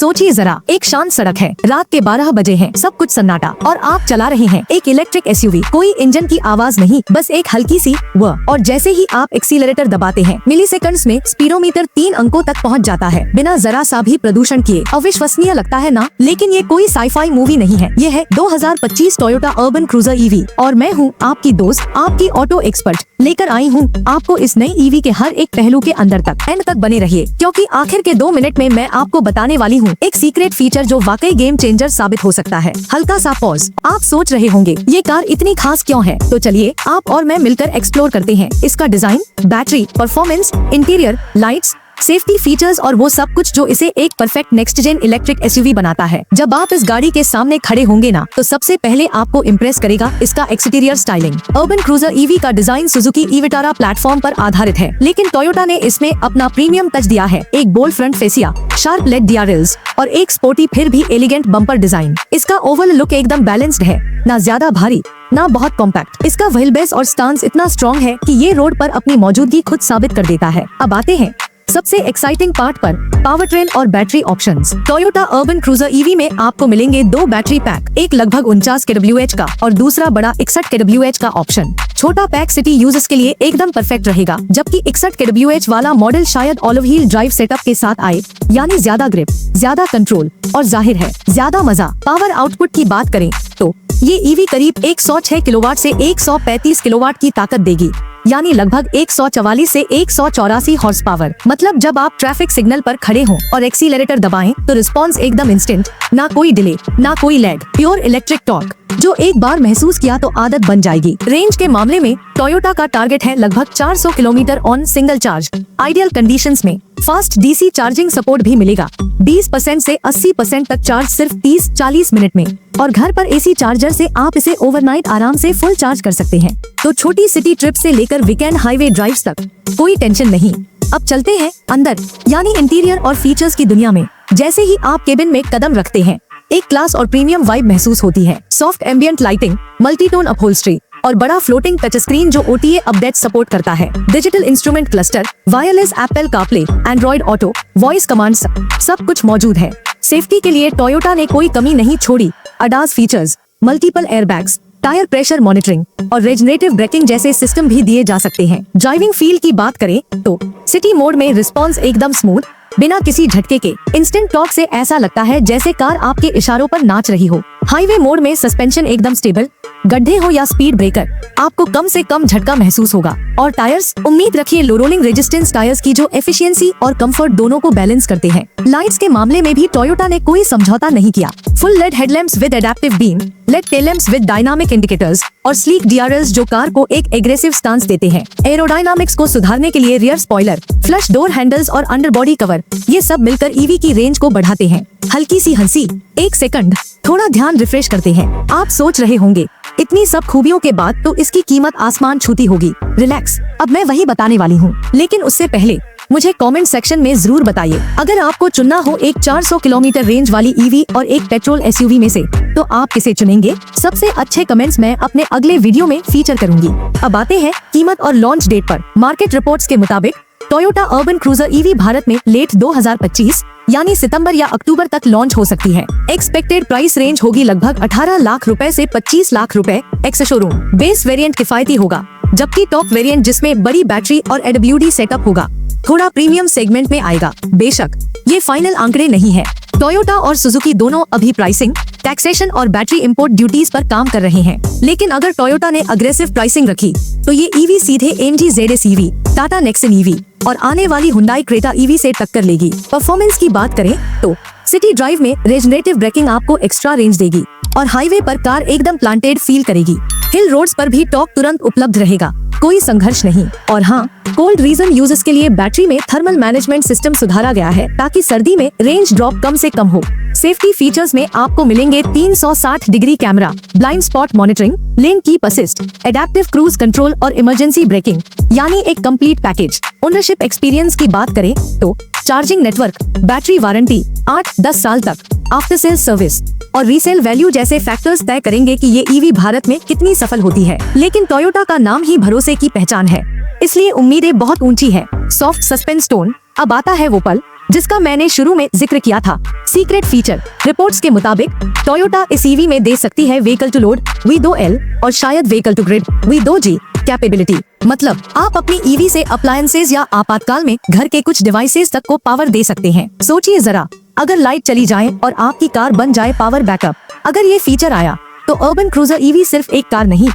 सोचिए जरा, एक शांत सड़क है, रात के 12 बजे हैं, सब कुछ सन्नाटा और आप चला रहे हैं एक इलेक्ट्रिक एसयूवी। कोई इंजन की आवाज नहीं, बस एक हल्की सी और जैसे ही आप एक्सीलरेटर दबाते हैं, मिलीसेकंड्स में स्पीडोमीटर 3 अंकों तक पहुंच जाता है, बिना जरा सा भी प्रदूषण किए। अविश्वसनीय लगता है ना? लेकिन ये कोई साईफाई मूवी नहीं है, ये है 2025 टोयोटा अर्बन क्रूजर ईवी। और मैं हूँ आपकी दोस्त, आपकी ऑटो एक्सपर्ट, लेकर आई हूँ आपको इस नई ईवी के हर एक पहलू के अंदर तक। एंड तक बने रहिए, क्योंकि आखिर के 2 मिनट में मैं आपको बताने वाली हूँ एक सीक्रेट फीचर जो वाकई गेम चेंजर साबित हो सकता है। हल्का सा पॉज, आप सोच रहे होंगे ये कार इतनी खास क्यों है? तो चलिए आप और मैं मिलकर एक्सप्लोर करते हैं इसका design, battery, performance, interior, lights, safety features और वो सब कुछ जो इसे एक perfect next gen electric SUV बनाता है। जब आप इस गाड़ी के सामने खड़े होंगे ना, तो सबसे पहले आपको इम्प्रेस करेगा इसका exterior styling. Urban cruiser EV का डिजाइन सुजुकी ई-विटारा प्लेटफॉर्म पर आधारित है, लेकिन टोयोटा ने इसमें अपना प्रीमियम टच दिया है। एक bold front fascia, sharp LED DRLs और एक स्पोर्टी फिर भी एलिगेंट बम्पर डिजाइन। इसका ओवल लुक एकदम बैलेंस्ड है, ना ज्यादा भारी ना बहुत कॉम्पैक्ट। इसका व्हील बेस और स्टांस इतना स्ट्रॉन्ग है कि ये रोड पर अपनी मौजूदगी खुद साबित कर देता है। अब आते हैं सबसे एक्साइटिंग पार्ट पर, पावर ट्रेन और battery options. Toyota urban cruiser EV में आपको मिलेंगे 2 बैटरी पैक, एक लगभग 49 kWh का और दूसरा बड़ा 61 kWh का ऑप्शन। छोटा पैक सिटी यूजर्स के लिए एकदम परफेक्ट रहेगा, जबकि 61 kWh वाला मॉडल शायद ऑल व्हील ड्राइव सेटअप के साथ आए, यानी ज्यादा ग्रिप, ज्यादा कंट्रोल और जाहिर है ज्यादा मजा। पावर आउटपुट की बात करें तो ये ईवी करीब 106 किलोवाट से 135 किलोवाट की ताकत देगी, यानी लगभग 144 से 184 हॉर्स पावर। मतलब जब आप ट्रैफिक सिग्नल पर खड़े हों और एक्सीलरेटर दबाएं तो रिस्पॉन्स एकदम इंस्टेंट, ना कोई डिले ना कोई लैग, प्योर इलेक्ट्रिक टॉर्क जो एक बार महसूस किया तो आदत बन जाएगी। रेंज के मामले में टोयोटा का टारगेट है लगभग 400 kilometre on single charge. Ideal conditions में फास्ट डीसी चार्जिंग सपोर्ट भी मिलेगा, 20% से 80% तक चार्ज सिर्फ 30-40 मिनट में। और घर पर एसी चार्जर से आप इसे ओवरनाइट आराम से फुल चार्ज कर सकते हैं। तो छोटी सिटी ट्रिप से लेकर वीकेंड हाईवे ड्राइव्स तक कोई टेंशन नहीं। अब चलते हैं अंदर, यानी इंटीरियर और फीचर्स की दुनिया में। जैसे ही आप केबिन में कदम रखते हैं, एक क्लास और प्रीमियम वाइब महसूस होती है। Soft ambient lighting, multitone upholstery और बड़ा फ्लोटिंग टच स्क्रीन जो OTA अपडेट सपोर्ट करता है। Digital instrument cluster, wireless Apple CarPlay, Android auto, voice commands, सब कुछ मौजूद है। सेफ्टी के लिए टोयोटा ने कोई कमी नहीं छोड़ी। ADAS features, multiple airbags, tyre pressure monitoring और रेजनरेटिव ब्रेकिंग जैसे सिस्टम भी दिए जा सकते हैं। ड्राइविंग फील की बात करें तो सिटी मोड में रिस्पॉन्स एकदम स्मूथ, बिना किसी झटके के। इंस्टेंट टॉर्क से ऐसा लगता है जैसे कार आपके इशारों पर नाच रही हो। हाईवे मोड में सस्पेंशन एकदम स्टेबल, गड्ढे हो या स्पीड ब्रेकर, आपको कम से कम झटका महसूस होगा। और टायर्स, उम्मीद रखिए लो रोलिंग रेजिस्टेंस टायर्स की जो एफिशिएंसी और कंफर्ट दोनों को बैलेंस करते हैं। लाइट्स के मामले में भी टोयोटा ने कोई समझौता नहीं किया। Full LED headlamps with adaptive beam, LED tail lamps with dynamic indicators और स्लीक डीआरएल्स जो कार को एक एग्रेसिव स्टांस देते हैं। एरोडायनामिक्स को सुधारने के लिए rear spoiler, flush door handles और अंडरबॉडी कवर, ये सब मिलकर ईवी की रेंज को बढ़ाते हैं। हल्की सी हंसी, 1 सेकंड, थोड़ा ध्यान रिफ्रेश करते हैं। आप सोच रहे होंगे इतनी सब खूबियों के बाद तो इसकी कीमत आसमान छूती होगी। रिलैक्स, अब मैं वही बताने वाली हूँ, लेकिन उससे पहले मुझे कमेंट सेक्शन में जरूर बताइए, अगर आपको चुनना हो एक 400 किलोमीटर रेंज वाली ईवी और एक पेट्रोल एसयूवी में से, तो आप किसे चुनेंगे? सबसे अच्छे कमेंट्स मैं अपने अगले वीडियो में फीचर करूंगी। अब आते हैं कीमत और लॉन्च डेट पर। मार्केट रिपोर्ट्स के मुताबिक Toyota urban cruiser EV Bharat में लेट 2025 यानी सितंबर या अक्टूबर तक लॉन्च हो सकती है। एक्सपेक्टेड प्राइस रेंज होगी लगभग 18 लाख रुपए से 25 लाख रुपए एक्स शोरूम। बेस वेरिएंट किफायती होगा, जबकि टॉप वेरिएंट जिसमें बड़ी बैटरी और AWD सेटअप होगा थोड़ा प्रीमियम सेगमेंट में आएगा। बेशक ये फाइनल आंकड़े नहीं है। टोयोटा और सुजुकी दोनों अभी प्राइसिंग, टैक्सेशन और बैटरी इंपोर्ट ड्यूटीज पर काम कर रहे हैं। लेकिन अगर टोयोटा ने अग्रेसिव प्राइसिंग रखी तो ये ईवी सीधे AMG ZS EV, Tata Nexon EV और आने वाली हुंडई क्रेटा EV से टक्कर लेगी। परफॉर्मेंस की बात करें तो सिटी ड्राइव में रेजनरेटिव ब्रेकिंग आपको एक्स्ट्रा रेंज देगी और हाईवे पर कार एकदम प्लांटेड फील करेगी। हिल रोड्स पर भी टॉर्क तुरंत उपलब्ध रहेगा, कोई संघर्ष नहीं। और हाँ, कोल्ड रीजन यूजर्स के लिए बैटरी में थर्मल मैनेजमेंट सिस्टम सुधारा गया है ताकि सर्दी में रेंज ड्रॉप कम से कम हो। सेफ्टी फीचर्स में आपको मिलेंगे 360 degree camera, blind spot monitoring, lane keep assist, adaptive cruise control और इमरजेंसी ब्रेकिंग, यानी एक कंप्लीट पैकेज। ओनरशिप एक्सपीरियंस की बात करें तो चार्जिंग नेटवर्क, बैटरी वारंटी 8-10 साल तक, आफ्टर सेल सर्विस और रीसेल वैल्यू जैसे फैक्टर्स तय करेंगे कि ये ईवी भारत में कितनी सफल होती है। लेकिन टोयोटा का नाम ही भरोसे की पहचान है, इसलिए उम्मीदें बहुत ऊंची है। सॉफ्ट सस्पेंस टोन, अब आता है वो पल जिसका मैंने शुरू में जिक्र किया था। सीक्रेट फीचर रिपोर्ट्स के मुताबिक टोयोटा इस ईवी में दे सकती है व्हीकल टू लोड V2L और शायद vehicle to grid V2G capability. मतलब आप अपनी ईवी से अप्लायंसेज या आपातकाल में घर के कुछ डिवाइसेस तक को पावर दे सकते हैं। सोचिए जरा, अगर लाइट चली जाए और आपकी कार बन जाए पावर बैकअप। अगर ये फीचर आया तो अर्बन क्रूजर ईवी सिर्फ एक कार नहीं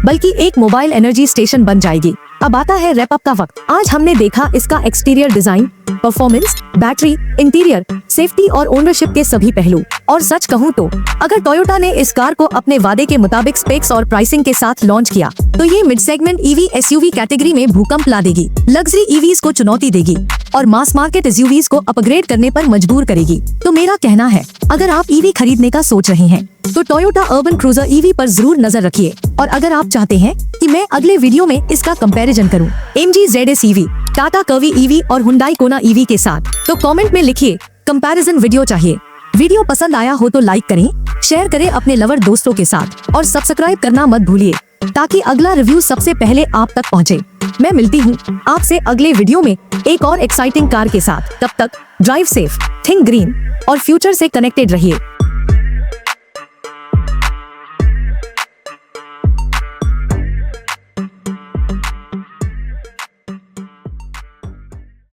बल्कि एक मोबाइल एनर्जी स्टेशन बन जाएगी। अब आता है रैप अप का वक्त। आज हमने देखा इसका exterior design, performance, battery, interior, safety और ओनरशिप के सभी पहलू। और सच कहूँ तो अगर टोयोटा ने इस कार को अपने वादे के मुताबिक स्पेक्स और प्राइसिंग के साथ लॉन्च किया तो ये mid segment EV SUV category में भूकंप ला देगी, लग्जरी ईवीज को चुनौती देगी और मास मार्केट एसयूवीज को अपग्रेड करने पर मजबूर करेगी। तो मेरा कहना है, अगर आप ईवी खरीदने का सोच रहे हैं तो टोयोटा अर्बन क्रूजर ईवी पर जरूर नजर रखिए। और अगर आप चाहते हैं कि मैं अगले वीडियो में इसका कंपैरिजन करूं MG ZS EV, Tata curvy EV और हुंडई कोना ईवी के साथ, तो कमेंट में लिखिए कंपैरिजन वीडियो चाहिए। वीडियो पसंद आया हो तो लाइक करें, शेयर करें अपने लवर दोस्तों के साथ और सब्सक्राइब करना मत भूलिए ताकि अगला रिव्यू सबसे पहले आप तक पहुंचे। मैं मिलती हूं आपसे अगले वीडियो में एक और एक्साइटिंग कार के साथ। तब तक ड्राइव सेफ, थिंक ग्रीन और फ्यूचर से कनेक्टेड रहिए।